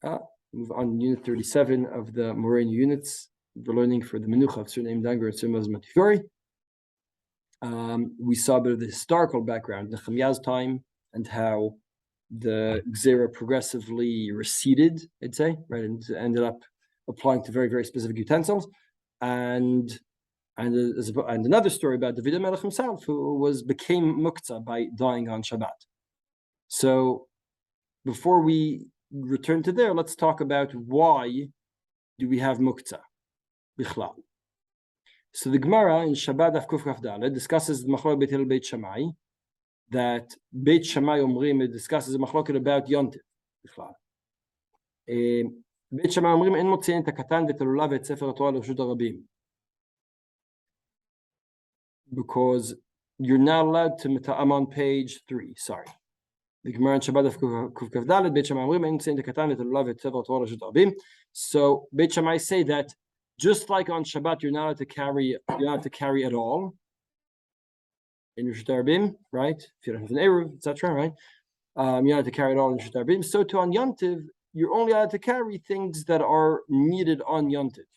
Move on to unit 37 of the Moreno units. We're learning for the Menucha of Surnaim Danger and Surmaz Matifori. We saw a bit of the historical background, Nehemiah's time, and how the Gzera progressively receded, I'd say, right, and ended up applying to very, very specific utensils. And another story about David Melech himself, who became Muktze by dying on Shabbat. So before we return to there, let's talk about why do we have Muktze Bichlal. So the Gemara in Shabbat Daf Kuf Kaf Daled discusses the Machlok Beit Hillel Beit Shammai, that Beit Shammai Omrim, it discusses the Machlok about Yontif Bichlal. Beit Shammai Omrim en motziin et hakatan v'et halulav v'et sefer Torah l'reshut harabim, because you're not allowed to. I'm on page 3. Sorry. The Gemara in Shabbat Daf Kuf Kaf Daled Beit Shammai Omrim en motziin et hakatan v'et halulav v'et sefer Torah l'reshut harabim. So Beit Shammai say that just like on Shabbat, you're not allowed to carry at all in Reshut Harabim, right? If you don't have an Eruv, etc., right? You're not allowed to carry it all in Reshut Harabim. So too on Yontiv, you're only allowed to carry things that are needed on Yontiv.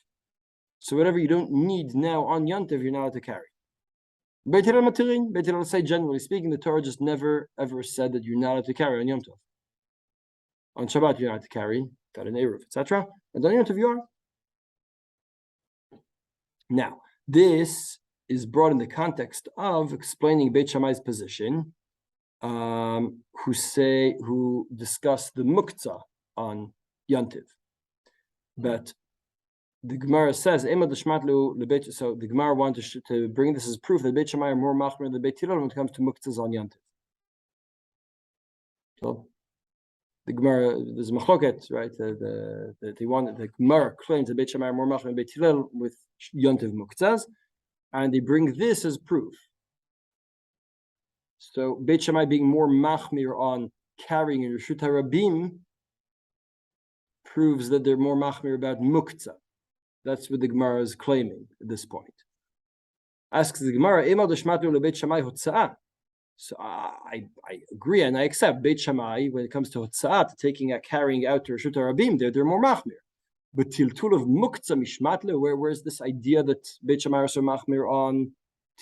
So whatever you don't need now on Yontiv, you're not allowed to carry. Beit Hillel Matirin, Beit Hillel say, generally speaking, the Torah just never ever said that you're not allowed to carry on Yontiv. On Shabbat, you're not allowed to carry, got an Eruv, etc. And on Yontiv, you are. Now, this is brought in the context of explaining Beit Shammai's position, who discuss the Muktze on Yontiv. But the Gemara says, so the Gemara wanted to bring this as proof that Beit Shammai are more machmir than Beit Hillel when it comes to Muktzes on Yontiv. So the Gemara, there's a machloket, right? The Gemara claims that Beit Shammai are more machmir than Beit Hillel with Yontiv Muktzes, and they bring this as proof. So Beit Shammai being more machmir on carrying in Reshut Harabim proves that they're more machmir about Muktze. That's what the Gemara is claiming at this point. Asks the Gemara, Emal deshmatnu leBeit Shammai hotza'ah. So I agree and I accept Beit Shammai when it comes to hotza'ah, carrying out to Reshut Harabim, they're more machmir. But tiltul of Muktze mishmatle, where's this idea that Beit Shammai are so machmir on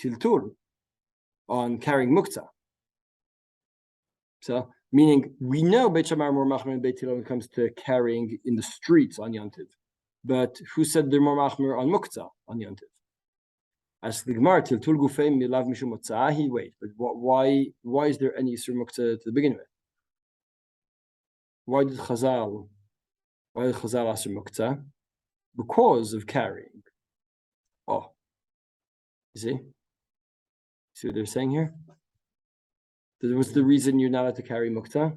tiltul, on carrying Muktze? So, meaning we know Beit Shammai are more machmir than Beit Hillel when it comes to carrying in the streets on Yontiv. But who said they're more machmir on Muktze on Yontiv? Ask the Gemara, tiltul gufei milav mishum hotza'ahi. Wait, but why is there any Yisur Muktze to begin with? Why did Chazal ask Muktze? Because of carrying. Oh, you see what they're saying here? What's the reason you're not allowed to carry Muktze?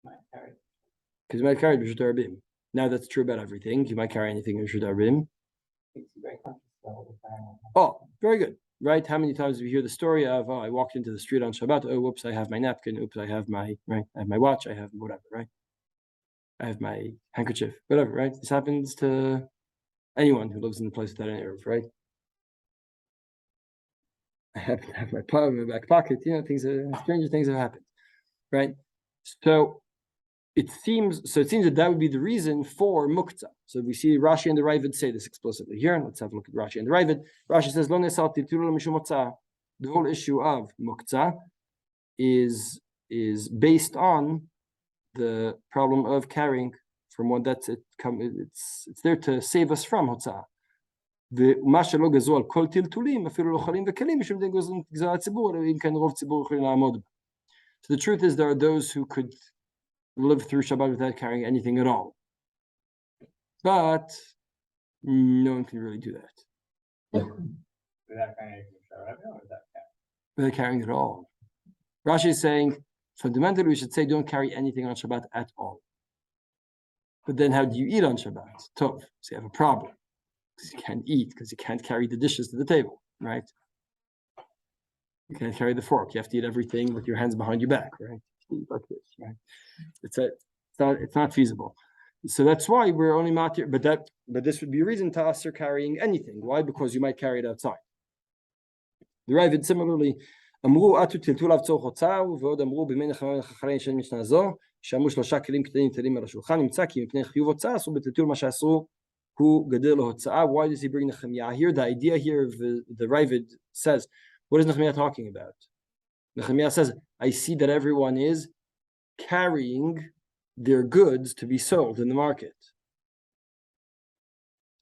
Because you might carry Reshut Harabim. Now that's true about everything. You might carry anything in Reshut Harabim. Oh, very good. Right? How many times do we hear the story of, I walked into the street on Shabbat, oh, whoops, I have my napkin, oops, I have my watch, I have whatever, right? I have my handkerchief, whatever, right? This happens to anyone who lives in a place without an Eruv, right? I happen to have my palm in my back pocket, stranger things have happened, right? So it seems that would be the reason for Muktze. So we see Rashi and the Ravid say this explicitly here. Let's have a look at Rashi and the Ravid. Rashi says, Lo nesal tiltul mishum hotza'ah. The whole issue of Muktze is based on the problem of carrying from one that's it's there to save us from hotza'ah. So the truth is there are those who could live through Shabbat without carrying anything at all. But no one can really do that. Without carrying it all. Rashi is saying, fundamentally, we should say don't carry anything on Shabbat at all. But then how do you eat on Shabbat? Tov. So you have a problem. Because you can't eat, because you can't carry the dishes to the table, right? You can't carry the fork. You have to eat everything with your hands behind your back, right? Like this, right? It's not feasible. So that's why we're only matir. But this would be a reason to us for carrying anything. Why? Because you might carry it outside. The Ravid similarly, אמרו אתו טלטול אבצור חוצאו ועוד אמרו בימי נחמן חכמים של משנה זו שאמרו 3 כלים קטנים תלים על השולחן, נמצא כי מפני חיוב הוצאה אסור בטלטול מה שאסרו הוא גדל להוצאה. Why does he bring Nehemiah here? The idea here of the Ravid says, what is Nehemiah talking about? Nehemiah says, I see that everyone is carrying their goods to be sold in the market.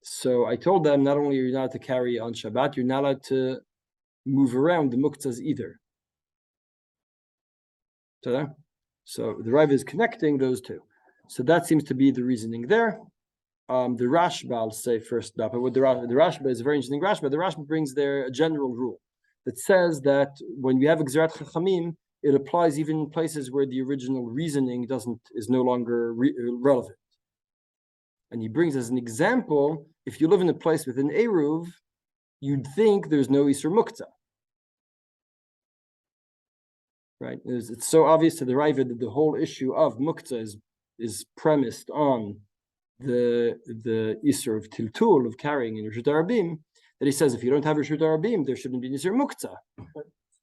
So I told them, not only are you not allowed to carry on Shabbat, you're not allowed to move around the Muktzes either. So the Rav is connecting those two. So that seems to be the reasoning there. The Rashba, I'll say first, but what the Rashba is a very interesting Rashba. The Rashba brings there a general rule that says that when we have Gzerat Chachamim, it applies even in places where the original reasoning is no longer relevant. And he brings as an example, if you live in a place with an Eruv, you'd think there's no Isur Muktze. Right? It's so obvious to the Raiva that the whole issue of Muktze is premised on the Isur of Tiltul, of carrying in Rishut Arabim, that he says if you don't have Rishut Arabim, there shouldn't be Isur Muktze.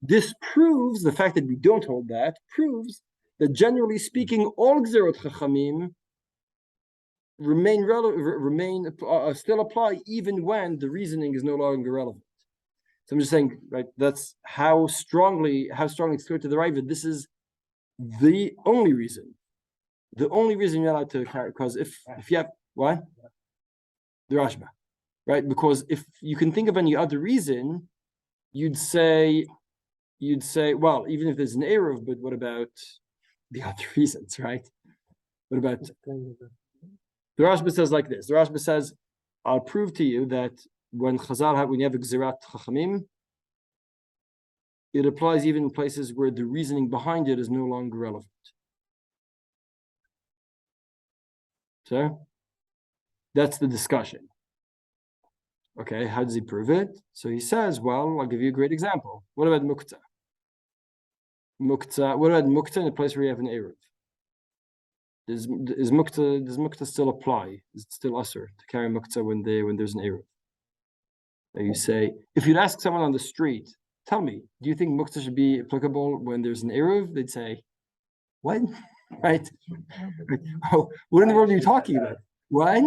This proves, the fact that we don't hold that, proves that generally speaking, all Gzerot Chachamim still apply even when the reasoning is no longer relevant. So I'm just saying, right, that's how strongly it's clear to the Raiva. This is the only reason you're allowed to carry, because if you have what? The Rashba. Right? Because if you can think of any other reason, you'd say, well, even if there's an Eruv, but what about the other reasons, right? What about the Rashba says like this. The Rashba says, I'll prove to you that when you have a Gzerat Chachamim, it applies even in places where the reasoning behind it is no longer relevant. So that's the discussion. Okay, how does he prove it? So he says, well, I'll give you a great example. What about Muktze? What about Muktze in a place where you have an Eruv? Does Muktze still apply? Is it still usher to carry Muktze when there's an Eruv? And you say, if you'd ask someone on the street, tell me, do you think Muktze should be applicable when there's an Eruv? They'd say, what? Right? Oh, what in the world are you talking about? What?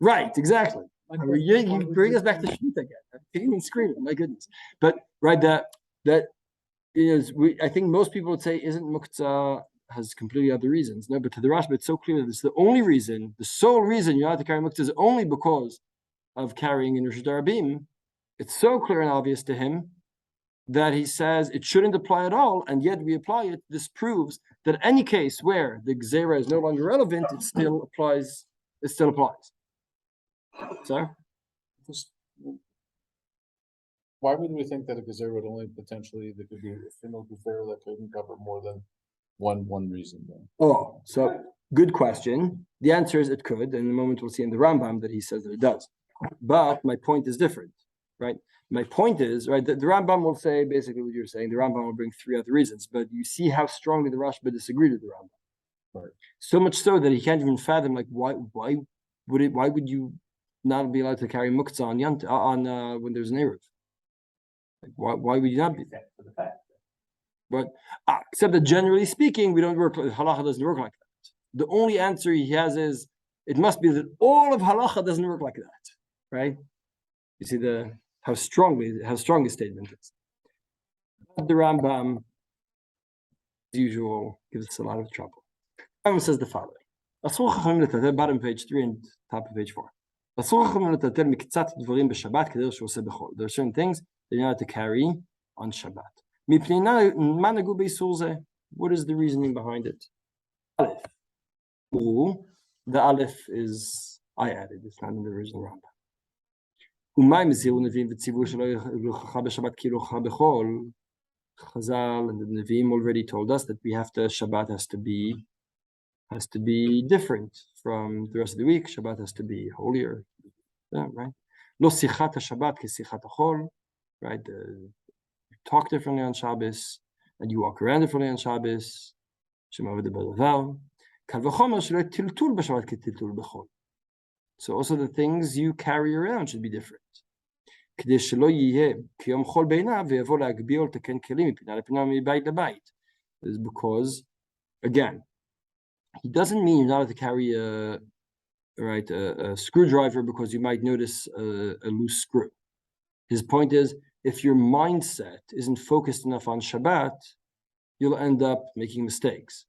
Right, exactly. You bring us back to Shmita again. I'm kicking and screaming, my goodness. But right, that is, I think most people would say, isn't Muktze has completely other reasons? No, but to the Rashba, it's so clear that it's the only reason, the sole reason you're allowed to carry Muktze is only because of carrying in Rishut Arabim. It's so clear and obvious to him that he says it shouldn't apply at all, and yet we apply it. This proves that any case where the Gzera is no longer relevant, it still applies. It still applies. So, why would we think that a Gzera would only potentially, there could be a single Gzera that couldn't cover more than one reason then? Oh, so good question. The answer is it could, and in a moment we'll see in the Rambam that he says that it does. But my point is different, right? My point is, right, the Rambam will say basically what you're saying. The Rambam will bring 3 other reasons, but you see how strongly the Rashba disagreed with the Rambam. Right. So much so that he can't even fathom, like, why would you not be allowed to carry Muktze on when there's an Eruv? Like, why would you not be? But except that generally speaking, we don't work. Halacha doesn't work like that. The only answer he has is it must be that all of halacha doesn't work like that, right? You see how strong his statement is. The Rambam, as usual, gives us a lot of trouble. The Rambam says the following: bottom page 3 and top of page 4. There are certain things that you're not allowed to carry on Shabbat. What is the reasoning behind it? Aleph. The Aleph is I added. It's not in the original Rambam. Chazal and the Nevi'im already told us that Shabbat has to be different from the rest of the week. Shabbat has to be holier, right? Lo sichat Shabbat ke sichat hachol, right? You talk differently on Shabbos and you walk around differently on Shabbos. Shema v'debar kal v'chomer shelo tiltul b'Shabbat ke tiltul b'chol. So also the things you carry around should be different. is because, again, he doesn't mean you're not allowed to carry a screwdriver because you might notice a loose screw. His point is, if your mindset isn't focused enough on Shabbat, you'll end up making mistakes.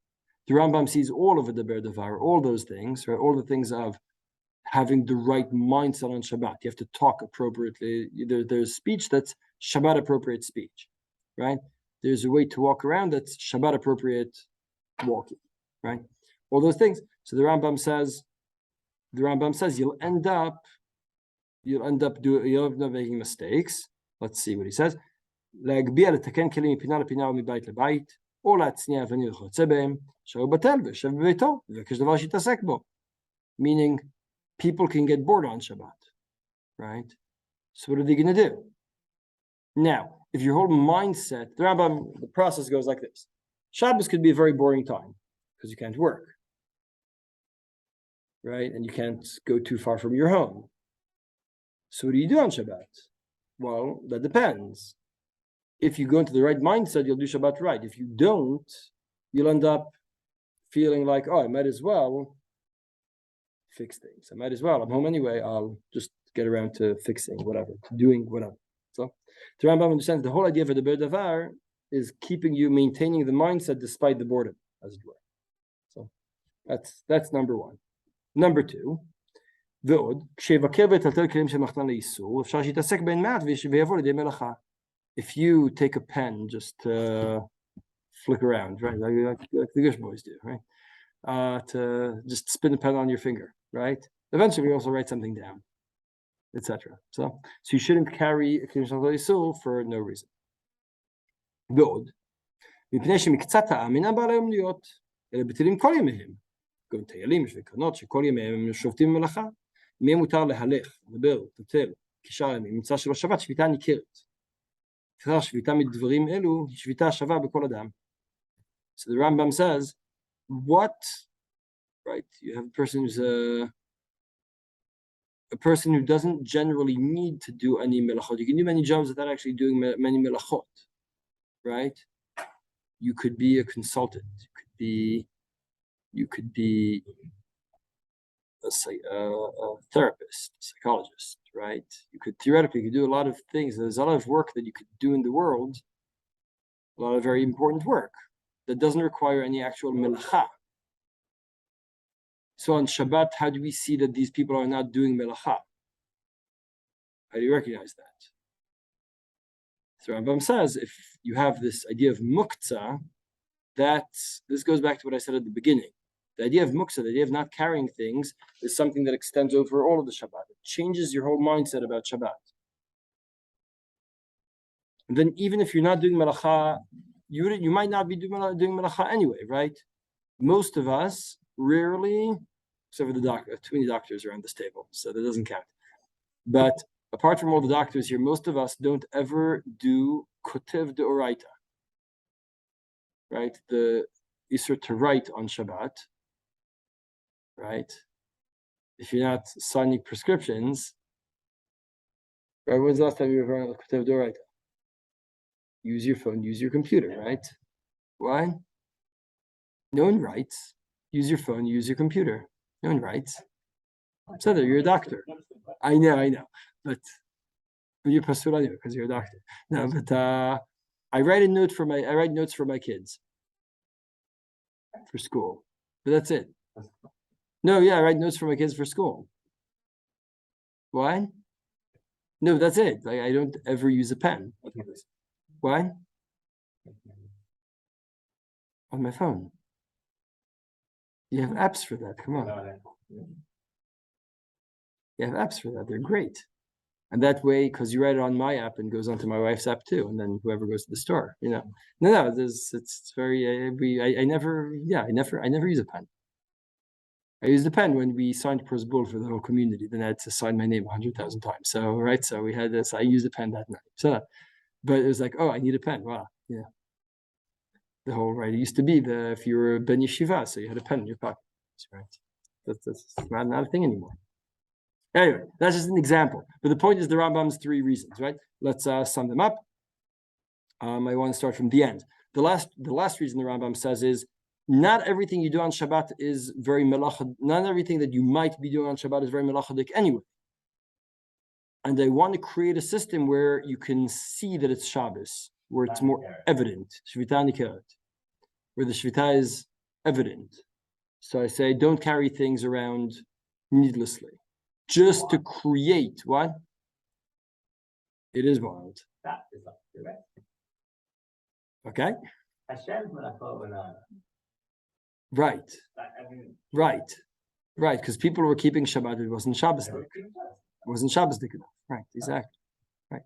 The Rambam sees all of it, the Ber Davar, all those things, right? All the things of having the right mindset on Shabbat. You have to talk appropriately. There's speech that's Shabbat appropriate speech, right? There's a way to walk around that's Shabbat appropriate walking, right? All those things. So the Rambam says you'll end up making mistakes. Let's see what he says. להגביה לתקן כלים מפינה לפינה ומבית לבית, או להצניע אבנים וכיוצא בהם, שהוא בטל ויושב בביתו, ויבקש דבר שיתעסק בו. Meaning, people can get bored on Shabbat, right? So what are they going to do? Now, if your whole mindset, the process goes like this. Shabbos could be a very boring time because you can't work, right? And you can't go too far from your home. So what do you do on Shabbat? Well, that depends. If you go into the right mindset, you'll do Shabbat right. If you don't, you'll end up feeling like, oh, I might as well fix things. I'm home anyway. I'll just get around to fixing whatever, to doing whatever. So the Rambam understands the whole idea for the Ber Davar is maintaining the mindset despite the boredom, as it were. So that's number one. Number two, ועוד, כשיבקר ויטלטל כלים של מחתן לאיסור, אפשר שיתעסק בין מעט ויבוא לידי מלאכה. If you take a pen, just flick around, right, like the Gush boys do, right, to just spin a pen on your finger, right? Eventually, you also write something down, etc. So you shouldn't carry a כלים של מחתן לאיסור for no reason. ועוד, מפני שמקצת העם אינם בעלי אומנויות, אלא בטלים כל ימיהם. גם טיילים וקרנות שכל ימיהם הם שובתים במלאכה. מי מותר להלך, לדבר, לטלטל, כשאר ימים, נמצא שלא שבת, שביתה ניכרת. לפיכך שביתה מדברים אלו היא שביתה שווה בכל אדם. So the Rambam says, right, you have a person who doesn't generally need to do any melachot. You can do many jobs without actually doing many melachot, right? You could be a consultant. You could be a therapist, psychologist, right? You could theoretically do a lot of things. There's a lot of work that you could do in the world, a lot of very important work that doesn't require any actual melacha. So on Shabbat, how do we see that these people are not doing melacha? How do you recognize that? So Rambam says, if you have this idea of Muktze, this goes back to what I said at the beginning. The idea of Muktze, the idea of not carrying things, is something that extends over all of the Shabbat. It changes your whole mindset about Shabbat. And then even if you're not doing melacha, you might not be doing melacha anyway, right? Most of us rarely, except for the doctor, too many doctors around this table, so that doesn't count. But apart from all the doctors here, most of us don't ever do kotev deoraita, right? The Isur to write on Shabbat, right? If you're not signing prescriptions, right? When's the last time you ever wrote kotev deoraita? Use your phone, use your computer, right? Why? No one writes. Use your phone, use your computer. No one writes. So that you're a doctor. I know. But you're pasul anyway because you're a doctor. No, but I write notes for my kids for school. But that's it. No, yeah, I write notes for my kids for school. Why? No, that's it. Like, I don't ever use a pen. Why? On my phone. You have apps for that. Come on. You have apps for that. They're great. And that way, because you write it on my app and goes onto my wife's app too, and then whoever goes to the store, No, it's very. I never use a pen. I used a pen when we signed Pros Bull for the whole community. Then I had to sign my name 100,000 times. So we had this. I used a pen that night. So, but it was like, oh, I need a pen. Wow, yeah. The whole right. It used to be if you were ben yeshiva, so you had a pen in your pocket. That's right. That's not a thing anymore. Anyway, that's just an example. But the point is the Rambam's 3 reasons, right? Let's sum them up. I want to start from the end. The last reason the Rambam says is not everything you do on Shabbat is very melachadik. Not everything that you might be doing on Shabbat is very melachadik anyway. And I want to create a system where you can see that it's Shabbos, where it's more evident. Shvita nikeret, where the Shvita is evident. So I say, don't carry things around needlessly, just to create what? It is wild. That is not correct. Okay. Hashem melachot Right. v'nah. Right. Because people were keeping Shabbat. It wasn't Shabbos. It wasn't Shabbos enough. Right. Exactly. Right.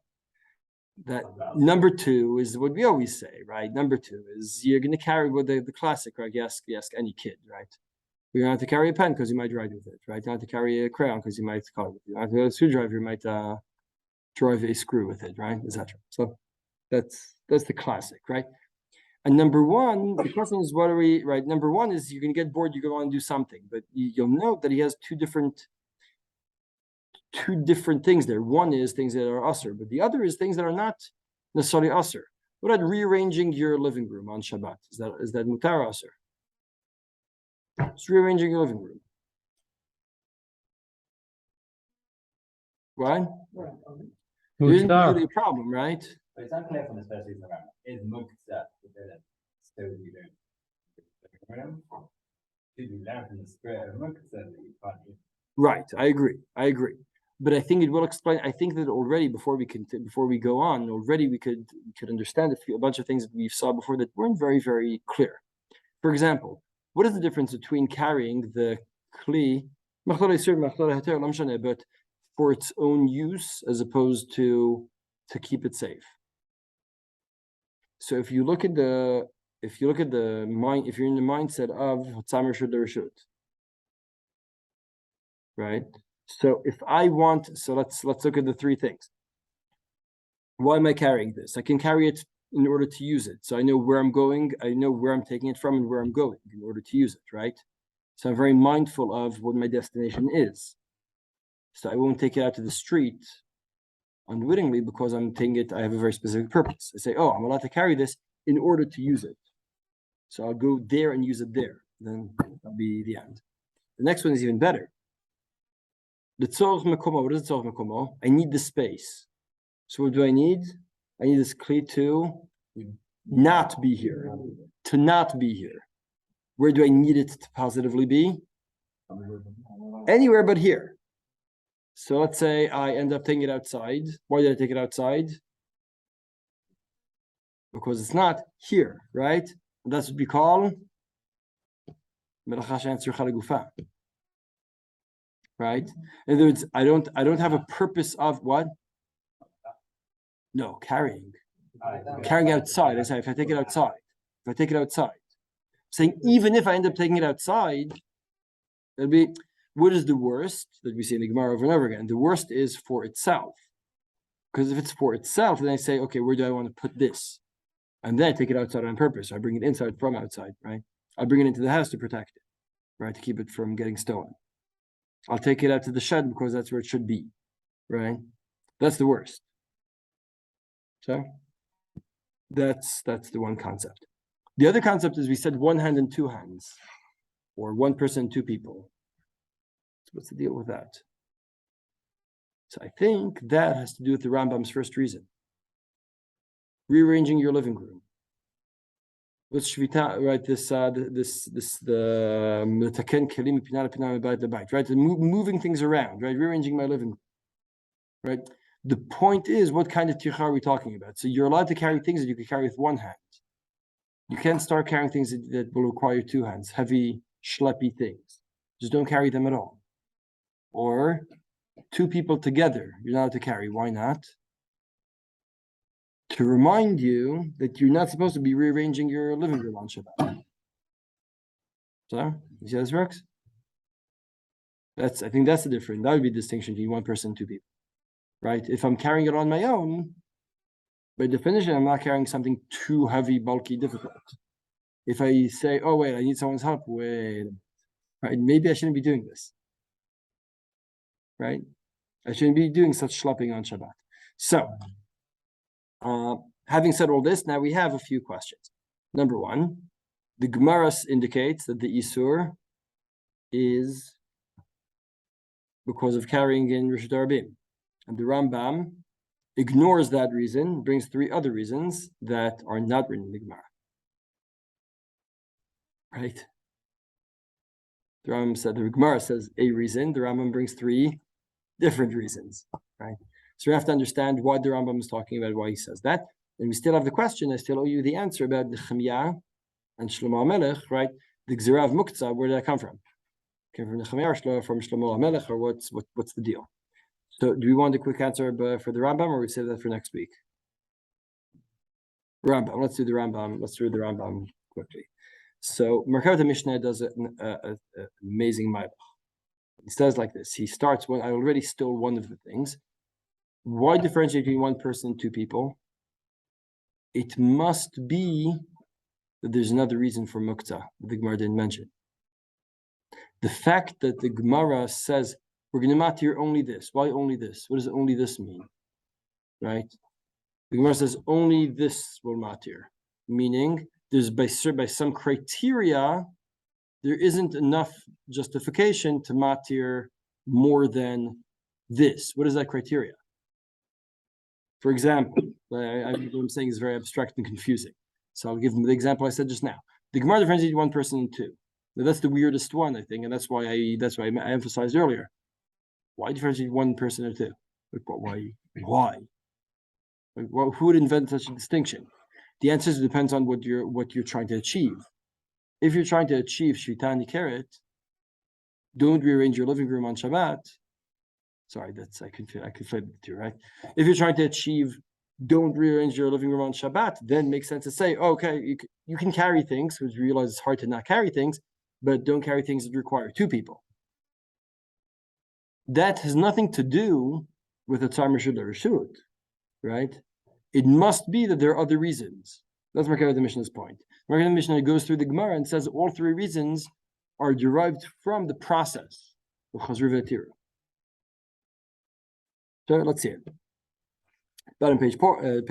That number two is what we always say. Right. Number two is you're going to carry with the classic. Right. You ask any kid. Right. You don't have to carry a pen because you might write with it. Right. You don't have to carry a crayon because you might color with it. You don't have to have a screwdriver. You might drive a screw with it. Right. Etc. So that's the classic. Right. And number one, the question is, what are we, right? Number one is you're going to get bored, you're going to want to do something, but you'll note that he has two different things there. One is things that are usher, but the other is things that are not necessarily usher. What about rearranging your living room on Shabbat? Is that mutar usher? It's rearranging your living room. Right? There isn't really a problem, right? But it's unclear from the first reason around. Is Muktze still you don't? Did you learn from the spirit of Muktze that you can't do? Right, I agree. But I think it will explain. I think that already before we go on, already we could understand a bunch of things that we saw before that weren't very, very clear. For example, what is the difference between carrying the kli, but for its own use as opposed to keep it safe? So if you're in the mindset of Tzamar Reshut Reshut, right? So if I want, let's look at the three things. Why am I carrying this? I can carry it in order to use it. So I know where I'm going, I know where I'm taking it from and where I'm going in order to use it, right? So I'm very mindful of what my destination is. So I won't take it out to the street unwittingly because I'm taking it, I have a very specific purpose. I say, oh, I'm allowed to carry this in order to use it. So I'll go there and use it there. Then that'll be the end. The next one is even better. The tzorach mekomo, what is the tzorach mekomo? I need the space. So what do I need? I need this kli to not be here. To not be here. Where do I need it to positively be? Anywhere but here. So let's say I end up taking it outside. Why did I take it outside? Because it's not here, right? And that's what we call right? In other words, I don't have a purpose of what? No, carrying outside. I say if I take it outside. Saying even if I end up taking it outside, it'll be, what is the worst that we see in the Gemara over and over again? The worst is for itself. Because if it's for itself, then I say, okay, where do I want to put this? And then I take it outside on purpose. I bring it inside from outside, right? I bring it into the house to protect it, right? To keep it from getting stolen. I'll take it out to the shed because that's where it should be, right? That's the worst. So that's the one concept. The other concept is we said one hand and two hands, or one person, two people. So what's the deal with that? So I think that has to do with the Rambam's first reason. Rearranging your living room. With Shvita, right? Right? Moving things around, right? Rearranging my living room, right? The point is, what kind of ticha are we talking about? So you're allowed to carry things that you can carry with one hand. You can't start carrying things that will require two hands, heavy, schleppy things. Just don't carry them at all. Or two people together, you're not allowed to carry. Why not? To remind you that you're not supposed to be rearranging your living room on Shabbat. So, you see how this works? I think that's the difference. That would be the distinction between one person and two people. Right? If I'm carrying it on my own, by definition, I'm not carrying something too heavy, bulky, difficult. If I say, oh, wait, I need someone's help, wait, right? Maybe I shouldn't be doing this. Right? I shouldn't be doing such schlepping on Shabbat. So, having said all this, now we have a few questions. Number one, the Gemara indicates that the Isur is because of carrying in Rishut Arabim. And the Rambam ignores that reason, brings three other reasons that are not written in the Gemara. Right? The Rambam said, the Gemara says a reason, the Rambam brings three different reasons, right? So we have to understand why the Rambam is talking about, why he says that. And we still have the question, I still owe you the answer about the Nehemiah and Shlomo HaMelech, right? The Gzera of Muktze, where did that come from? Came from Nehemiah or from Shlomo HaMelech, or what's the deal? So do we want a quick answer for the Rambam, or we save that for next week? Rambam, let's do the Rambam quickly. So Merkavat Mishnah does an amazing ma'alach. He says like this. He starts when I already stole one of the things. Why differentiate between one person and two people? It must be that there's another reason for Muktze that the Gemara didn't mention. The fact that the Gemara says we're going to matir only this. Why only this? What does only this mean? Right? The Gemara says only this will matir, meaning there's by some criteria there isn't enough justification to matir more than this. What is that criteria? For example, what I'm saying is very abstract and confusing. So I'll give them the example I said just now. The Gemara differentiates one person and two. Now that's the weirdest one, I think, and that's why I emphasized earlier. Why differentiate one person or two? Like, why? Like, who would invent such a distinction? The answer is it depends on what you're trying to achieve. If you're trying to achieve Shvita Nikeret, don't rearrange your living room on Shabbat. Sorry, I conflated the two, right? If you're trying to achieve don't rearrange your living room on Shabbat, then it makes sense to say, okay, you can carry things, because you realize it's hard to not carry things, but don't carry things that require two people. That has nothing to do with a Tzar Rishut Rishut, right? It must be that there are other reasons. That's Merkavat Mishnah's point. Merkavat Mishnah goes through the Gemara and says all three reasons are derived from the process of Chazru V'Atiru. So let's see it. Bottom page 4.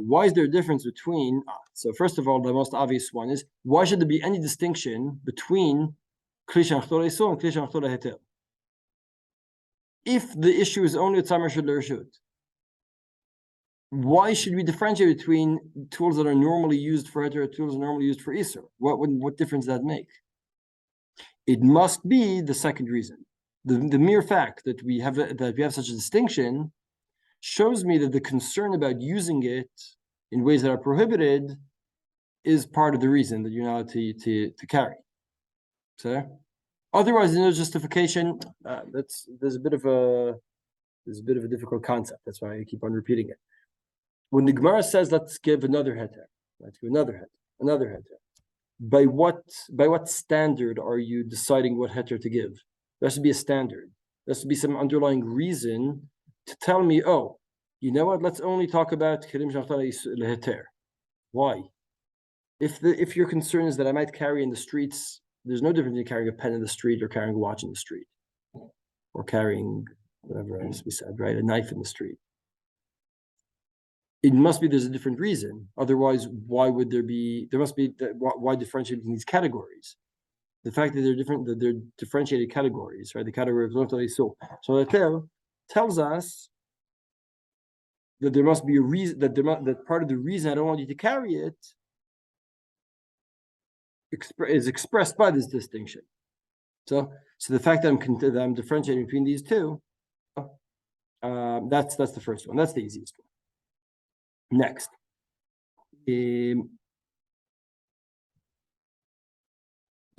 Why is there a difference between? So first of all, the most obvious one is why should there be any distinction between kli shemachtor leisur and kli shemachtor leheter? If the issue is only a tzar rishut l'rishut, why should we differentiate between tools that are normally used for heter and tools that are normally used for isur? What difference does that make? It must be the second reason. The mere fact that we have such a distinction shows me that the concern about using it in ways that are prohibited is part of the reason that you're not allowed to carry. So, otherwise, there's no justification. There's a bit of a difficult concept. That's why I keep on repeating it. When the Gemara says, "Let's give another heter," let's give another heter. By what standard are you deciding what heter to give? There has to be a standard. There has to be some underlying reason to tell me, oh, you know what? Let's only talk about kelim shemachtor leheter. Why? If your concern is that I might carry in the streets, there's no difference in carrying a pen in the street or carrying a watch in the street, or carrying whatever else we said, right? A knife in the street. It must be there's a different reason. Otherwise, why would there be? There must be. Why differentiate between these categories? The fact that they're different, that they're differentiated categories, right? The category of Zot so that tells us that there must be a reason, that part of the reason I don't want you to carry it is expressed by this distinction. So the fact that I'm differentiating between these two, that's the first one. That's the easiest one. Next.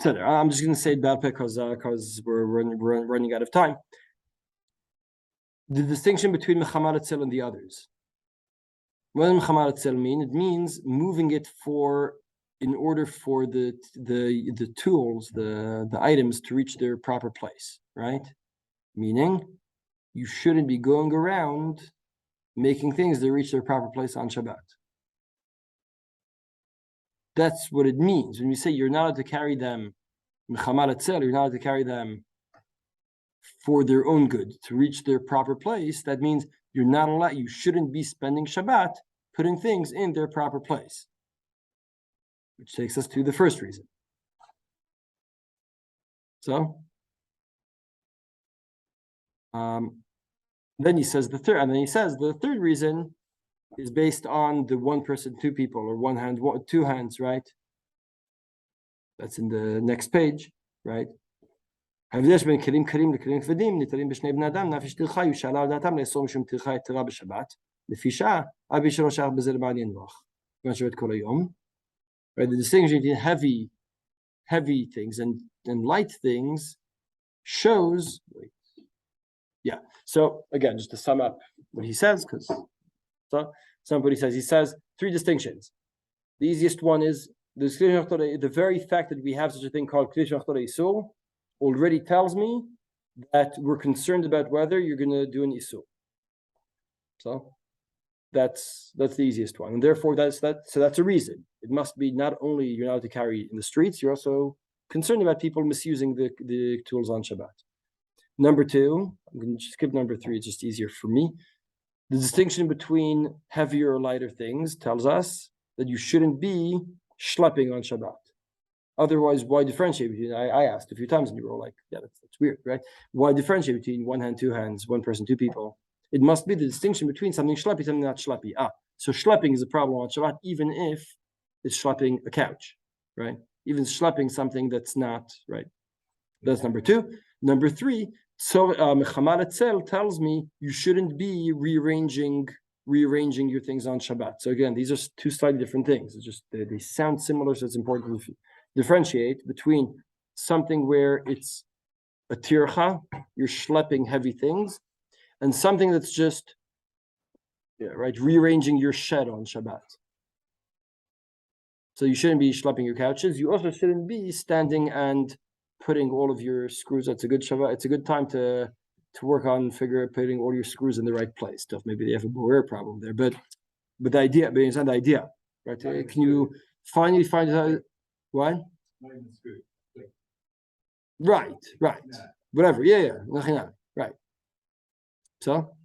I'm just going to say it bad because we're running out of time. The distinction between Mechamat Etzel and the others. What does Mechamat Etzel mean? It means moving it in order for the tools, the items to reach their proper place, right? Meaning, you shouldn't be going around making things that reach their proper place on Shabbat. That's what it means. When you say you're not allowed to carry them, Mechamat Etzel, you're not allowed to carry them for their own good, to reach their proper place. That means you're not allowed, you shouldn't be spending Shabbat putting things in their proper place. Which takes us to the first reason. So, then he says the third reason is based on the one person, two people, or one hand, two hands, right? That's in the next page, right? ההבדל בין כלים קלים לכלים כבדים ניתנים בשני בני אדם נפש טרחה יושאלה על דעתם לאסור משום טרחה יתרה בשבת לפי שעה על פי שלא שייך בזה למעניין נוח. כיוון שבת כל היום. Right, the distinction between heavy things and light things shows. Yeah. So again, just to sum up what he says, because somebody says he says three distinctions. The easiest one is the very fact that we have such a thing called Isur already tells me that we're concerned about whether you're going to do an Isur. So that's the easiest one, and therefore that's a reason. It must be not only you're allowed to carry in the streets, you're also concerned about people misusing the tools on Shabbat. Number two, I'm going to skip number three, it's just easier for me. The distinction between heavier or lighter things tells us that you shouldn't be schlepping on Shabbat. Otherwise, why differentiate between? I asked a few times, and you were like, "Yeah, that's weird, right? Why differentiate between one hand, two hands, one person, two people? It must be the distinction between something schleppy, something not schleppy. So schlepping is a problem on Shabbat, even if it's schlepping a couch, right? Even schlepping something that's not right. That's number two. Number three, so Mechamal Etzel tells me you shouldn't be rearranging your things on Shabbat. So again, these are two slightly different things. It's just they sound similar, so it's important to differentiate between something where it's a tircha, you're schlepping heavy things, and something that's just rearranging your shed on Shabbat. So you shouldn't be schlepping your couches. You also shouldn't be standing and putting all of your screws. That's a good Shabbat. It's a good time to work on putting all your screws in the right place. Stuff maybe they have a borer problem there, but the idea, but it's not the idea, right? Can you finally find out what? Right. Yeah. Whatever. Yeah. Right. So.